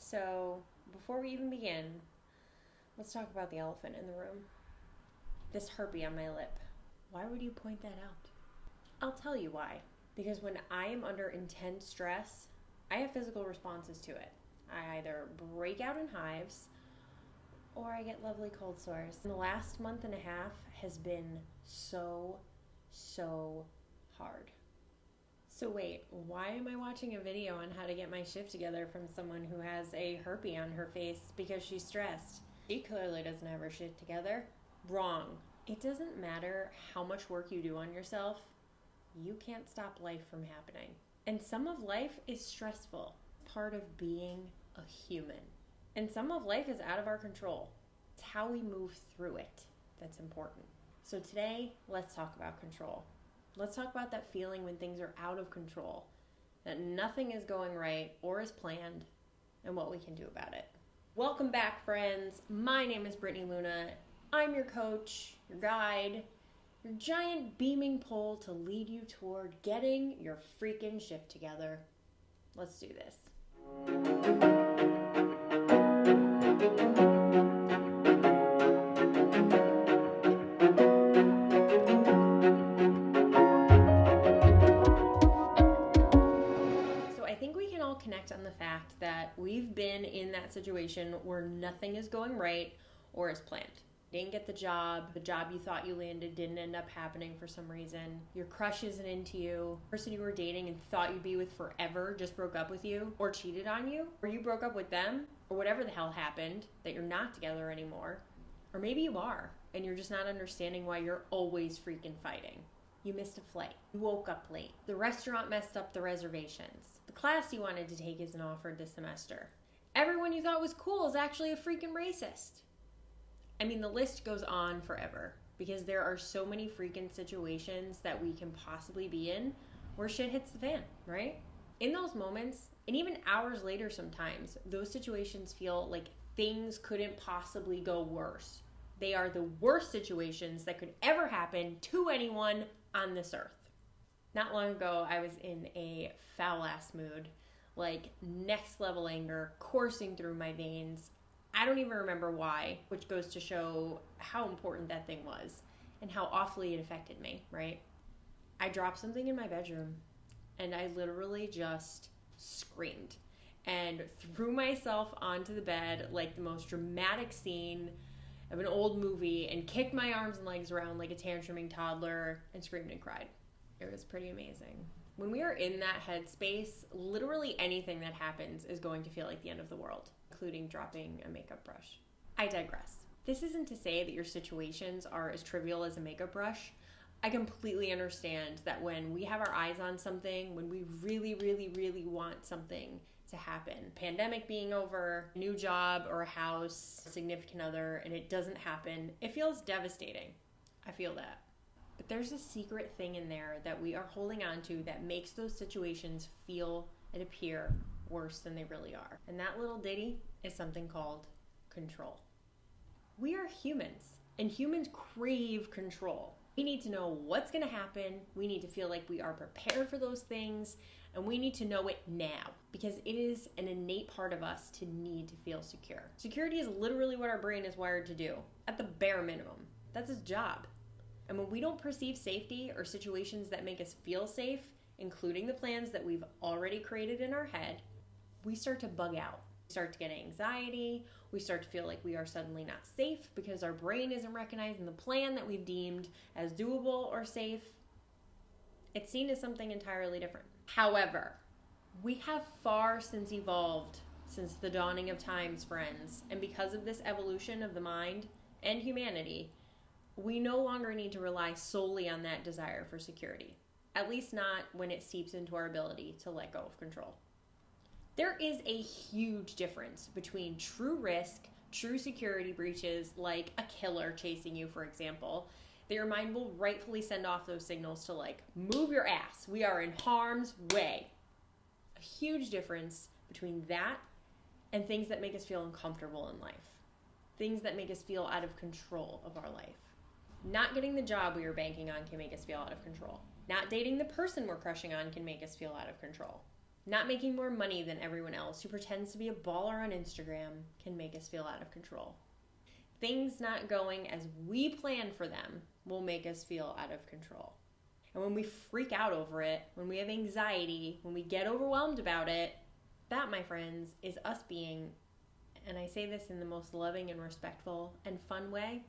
So, before we even begin, let's talk about the elephant in the room. This herpy on my lip. Why would you point that out? I'll tell you why. Because when I am under intense stress, I have physical responses to it. I either break out in hives or I get lovely cold sores. And the last month and a half has been so hard. So wait, why am I watching a video on how to get my shift together from someone who has a herpy on her face because she's stressed? She clearly doesn't have her shit together. Wrong. It doesn't matter how much work you do on yourself, you can't stop life from happening. And some of life is stressful, part of being a human. And some of life is out of our control. It's how we move through it that's important. So today, let's talk about control. Let's talk about that feeling when things are out of control, that nothing is going right or as planned, and what we can do about it. Welcome back, friends. My name is Brittany Luna. I'm your coach, your guide, your giant beaming pole to lead you toward getting your freaking shift together. Let's do this. Connect on the fact that we've been in that situation where nothing is going right or as planned. You didn't get the job you thought you landed didn't end up happening for some reason. Your crush isn't into you. The person you were dating and thought you'd be with forever just broke up with you or cheated on you, or you broke up with them, or whatever the hell happened that you're not together anymore. Or maybe you are and you're just not understanding why you're always freaking fighting. You missed a flight. You woke up late. The restaurant messed up the reservations. The class you wanted to take isn't offered this semester. Everyone you thought was cool is actually a freaking racist. I mean, the list goes on forever because there are so many freaking situations that we can possibly be in where shit hits the fan, right? In those moments, and even hours later sometimes, those situations feel like things couldn't possibly go worse. They are the worst situations that could ever happen to anyone on this earth. Not long ago, I was in a foul-ass mood, like next level anger coursing through my veins. I don't even remember why, which goes to show how important that thing was and how awfully it affected me, right? I dropped something in my bedroom and I literally just screamed and threw myself onto the bed like the most dramatic scene of an old movie and kicked my arms and legs around like a tantruming toddler and screamed and cried. It was pretty amazing. When we are in that headspace, literally anything that happens is going to feel like the end of the world, including dropping a makeup brush. I digress. This isn't to say that your situations are as trivial as a makeup brush. I completely understand that when we have our eyes on something, when we really want something to happen, pandemic being over, a new job or a house, a significant other, and it doesn't happen, it feels devastating. I feel that. But there's a secret thing in there that we are holding on to that makes those situations feel and appear worse than they really are. And that little ditty is something called control. We are humans, and humans crave control. We need to know what's going to happen. We need to feel like we are prepared for those things, and we need to know it now because it is an innate part of us to need to feel secure. Security is literally what our brain is wired to do, at the bare minimum. That's its job. And when we don't perceive safety or situations that make us feel safe, including the plans that we've already created in our head, we start to bug out. We start to get anxiety. We start to feel like we are suddenly not safe because our brain isn't recognizing the plan that we've deemed as doable or safe. It's seen as something entirely different. However, we have far since evolved since the dawning of times, friends. And because of this evolution of the mind and humanity, we no longer need to rely solely on that desire for security, at least not when it seeps into our ability to let go of control. There is a huge difference between true risk, true security breaches, like a killer chasing you, for example, that your mind will rightfully send off those signals to like, move your ass, we are in harm's way. A huge difference between that and things that make us feel uncomfortable in life. Things that make us feel out of control of our life. Not getting the job we were banking on can make us feel out of control. Not dating the person we're crushing on can make us feel out of control. Not making more money than everyone else who pretends to be a baller on Instagram can make us feel out of control. Things not going as we plan for them will make us feel out of control. And when we freak out over it, when we have anxiety, when we get overwhelmed about it, that, my friends, is us being, and I say this in the most loving and respectful and fun way,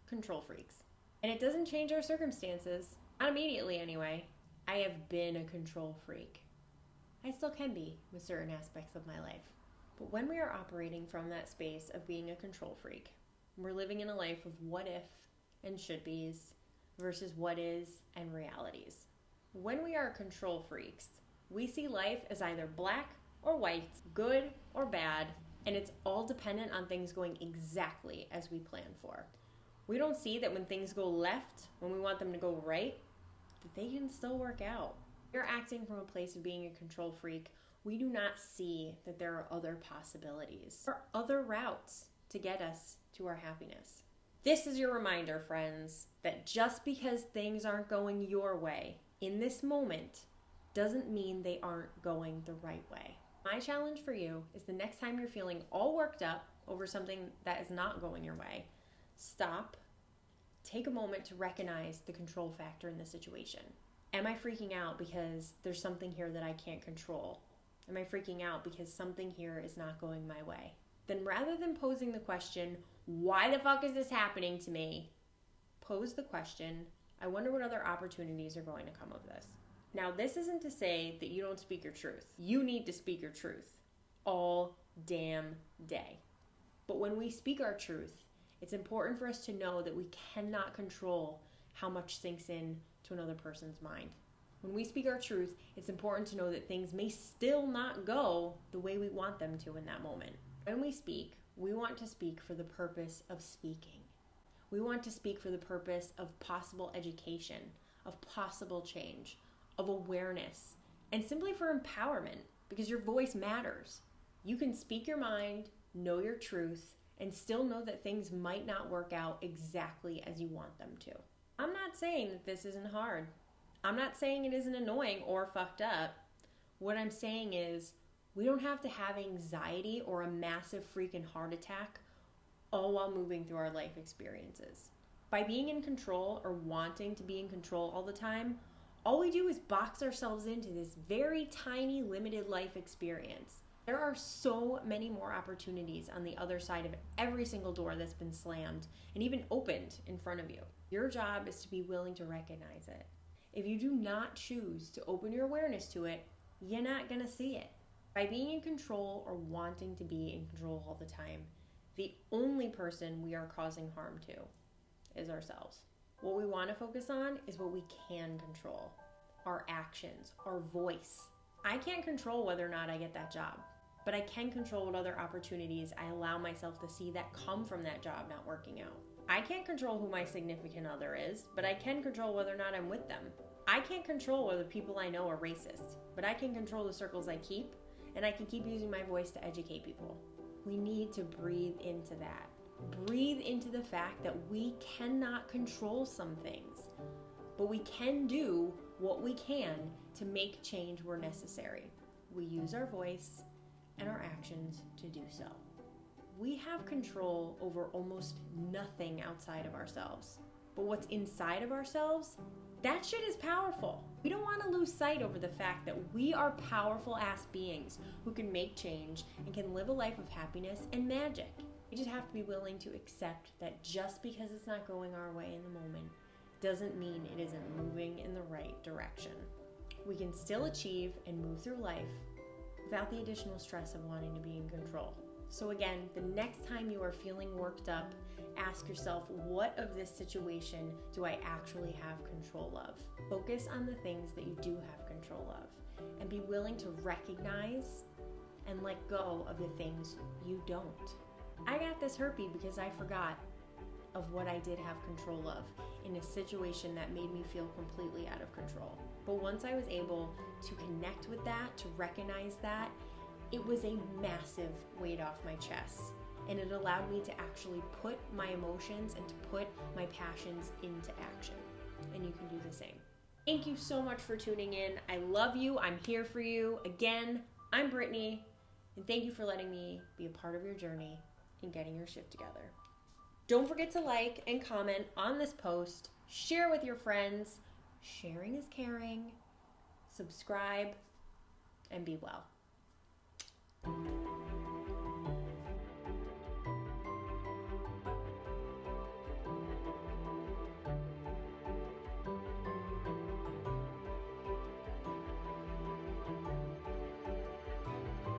control freaks. And it doesn't change our circumstances, not immediately anyway. I have been a control freak. I still can be with certain aspects of my life. But when we are operating from that space of being a control freak, we're living in a life of what if and should be's versus what is and realities. When we are control freaks, we see life as either black or white, good or bad, and it's all dependent on things going exactly as we plan for. We don't see that when things go left, when we want them to go right, that they can still work out. We're acting from a place of being a control freak. We do not see that there are other possibilities or other routes to get us to our happiness. This is your reminder, friends, that just because things aren't going your way in this moment doesn't mean they aren't going the right way. My challenge for you is the next time you're feeling all worked up over something that is not going your way, stop, take a moment to recognize the control factor in the situation. Am I freaking out because there's something here that I can't control? Am I freaking out because something here is not going my way? Then rather than posing the question, why the fuck is this happening to me? Pose the question, I wonder what other opportunities are going to come of this. Now, this isn't to say that you don't speak your truth. You need to speak your truth all damn day. But when we speak our truth, it's important for us to know that we cannot control how much sinks in to another person's mind. When we speak our truth, it's important to know that things may still not go the way we want them to in that moment. When we speak, we want to speak for the purpose of speaking. We want to speak for the purpose of possible education, of possible change, of awareness, and simply for empowerment, because your voice matters. You can speak your mind, know your truth, and still know that things might not work out exactly as you want them to. I'm not saying that this isn't hard. I'm not saying it isn't annoying or fucked up. What I'm saying is we don't have to have anxiety or a massive freaking heart attack all while moving through our life experiences. By being in control or wanting to be in control all the time, all we do is box ourselves into this very tiny, limited life experience. There are so many more opportunities on the other side of every single door that's been slammed and even opened in front of you. Your job is to be willing to recognize it. If you do not choose to open your awareness to it, you're not going to see it. By being in control or wanting to be in control all the time, the only person we are causing harm to is ourselves. What we want to focus on is what we can control. Our actions, our voice. I can't control whether or not I get that job, but I can control what other opportunities I allow myself to see that come from that job not working out. I can't control who my significant other is, but I can control whether or not I'm with them. I can't control whether people I know are racist, but I can control the circles I keep, and I can keep using my voice to educate people. We need to breathe into that. Breathe into the fact that we cannot control some things, but we can do what we can to make change where necessary. We use our voice and our actions to do so. We have control over almost nothing outside of ourselves. But what's inside of ourselves, that shit is powerful. We don't want to lose sight over the fact that we are powerful ass beings who can make change and can live a life of happiness and magic. We just have to be willing to accept that just because it's not going our way in the moment doesn't mean it isn't moving in the right direction. We can still achieve and move through life without the additional stress of wanting to be in control. So again, the next time you are feeling worked up, ask yourself, what of this situation do I actually have control of? Focus on the things that you do have control of, and be willing to recognize and let go of the things you don't. I got this herpy because I forgot of what I did have control of in a situation that made me feel completely out of control. But once I was able to connect with that, to recognize that, it was a massive weight off my chest. And it allowed me to actually put my emotions and to put my passions into action. And you can do the same. Thank you so much for tuning in. I love you. I'm here for you. Again, I'm Brittany, and thank you for letting me be a part of your journey in getting your shit together. Don't forget to like and comment on this post. Share with your friends. Sharing is caring. Subscribe, and be well.